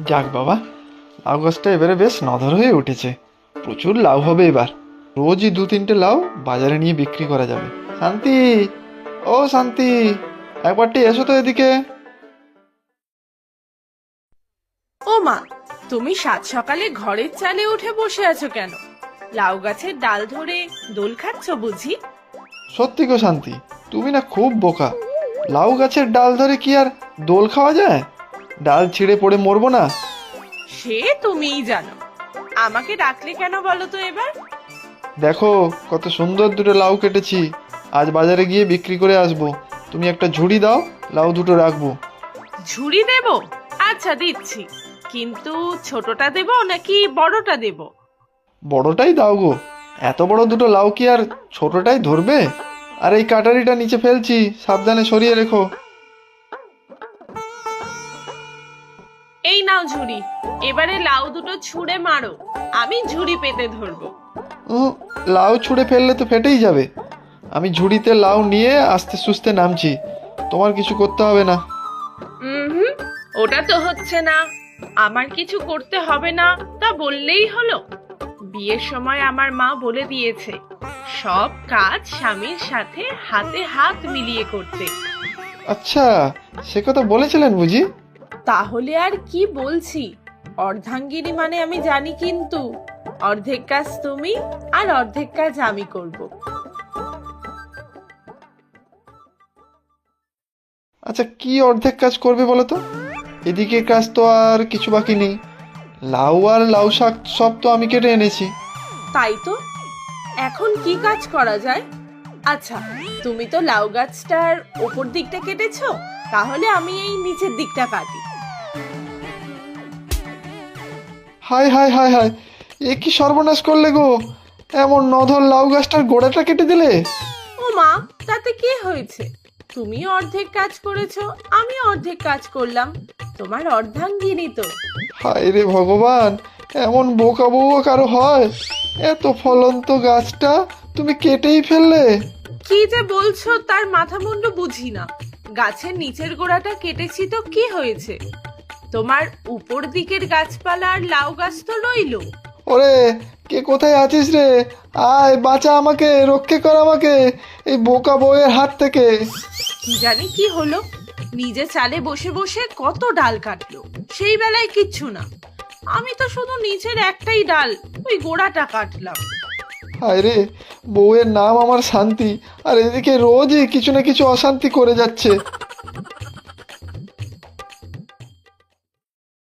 যাক বাবা, লাউ গাছটা এবারে বেশ নধর হয়ে উঠেছে। প্রচুর লাউ হবে এবার। রোজই 2-3টে লাউ বাজারে নিয়ে বিক্রি করা যাবে। শান্তি, ও শান্তি, একবারটি এসো তো এদিকে। ও মা, তুমি সাত সকালে ঘরের চালে উঠে বসে আছো কেন? লাউ গাছের ডাল ধরে দোল খাচ্ছ বুঝি? সত্যি গো শান্তি, তুমি না খুব বোকা। লাউ গাছের ডাল ধরে কি আর দোল খাওয়া যায়? ডাল ছিঁড়ে পড়ে মরবো না? সে তুমিই জানো। আমাকে ডাকলে কেন বলো তো এবার? দেখো কত সুন্দর দুটো লাউ কেটেছি, আজ বাজারে গিয়ে বিক্রি করে আসবো। তুমি একটা ঝুড়ি দাও, লাউ দুটো রাখবো। ঝুড়ি দেব? আচ্ছা দিচ্ছি, কিন্তু ছোটটা দেব নাকি বড়টা দেব? বড়টাই দাও গো, এত বড় দুটো লাউ কি আর ছোটটাই ধরবে? আর এই কাটারিটা নিচে ফেলছি, সাবধানে সরিয়ে রেখো। এই নাও ঝুড়ি, এবারে লাউ দুটো ছুঁড়ে মারো, আমি ঝুড়ি পেতে ধরবো। উহ, লাউ ছুঁড়ে ফেললে তো ফেটেই যাবে। আমি ঝুড়িতে লাউ নিয়ে আস্তে সুস্তে নামছি, তোমার কিছু করতে হবে না। হুম, ওটা তো হচ্ছে না। আমার কিছু করতে হবে না তা বললেই হলো? বিয়ের সময় আমার মা বলে দিয়েছে সব কাজ স্বামীর সাথে হাতে হাত মিলিয়ে করতে। আচ্ছা, সে কথা বলেছিলেন বুঝি? তাহলে আর কি বলছি, অর্ধাঙ্গিনী মানে আমি জানি, কিন্তু অর্ধেক কাজ তুমি আর অর্ধেক কাজ আমি করব। আচ্ছা, কি অর্ধেক কাজ করবে বলো তো? এদিকে কাজ তো আর কিছু বাকি নেই। লাউ আর লাউ শাক সব তো আমি কেটে এনেছি। তাই তো, এখন কি কাজ করা যায়? আচ্ছা, তুমি তো লাউ গাছটার ওপর দিকটা কেটেছো, তাহলে আমি এই নিচের দিকটা কাটি। হায় হায় হায় হায়, এ কি সর্বনাশ করলে গো! এমন নধর লাউ গাছটার গোড়াটা কেটে দিলে। ও মা, তাতে কি হয়েছে? তুমি অর্ধেক কাজ করেছো, আমি অর্ধেক কাজ করলাম, তোমার অর্ধাঙ্গিনী তো। হায় রে ভগবান, এমন বোকা বউও কারো হয়? এত ফলন্ত গাছটা তুমি কেটেই ফেললে। কি যে বলছো তার মাথা মুন্ডু বুঝি না। গাছের নিচের গোড়াটা কেটেছি তো কি হয়েছে? তোমার উপর দিকের গাছপালা আর লাউ গাছ তো রইলো। ওরে, কে কোথায় আছিস রে? আয়, বাঁচা আমাকে, রক্ষে কর আমাকে এই বোকা বউয়ের হাত থেকে। কি জানি কি হলো, নিজে চালে বসে বসে কত ডাল কাটলো, সেই বেলায় কিচ্ছু না। আমি তো শুধু নিচের একটাই ডাল, ওই গোড়াটা কাটলাম। হায় রে, বউয়ের নাম আমার শান্তি, আর এদিকে রোজই কিছু না কিছু অশান্তি করে যাচ্ছে।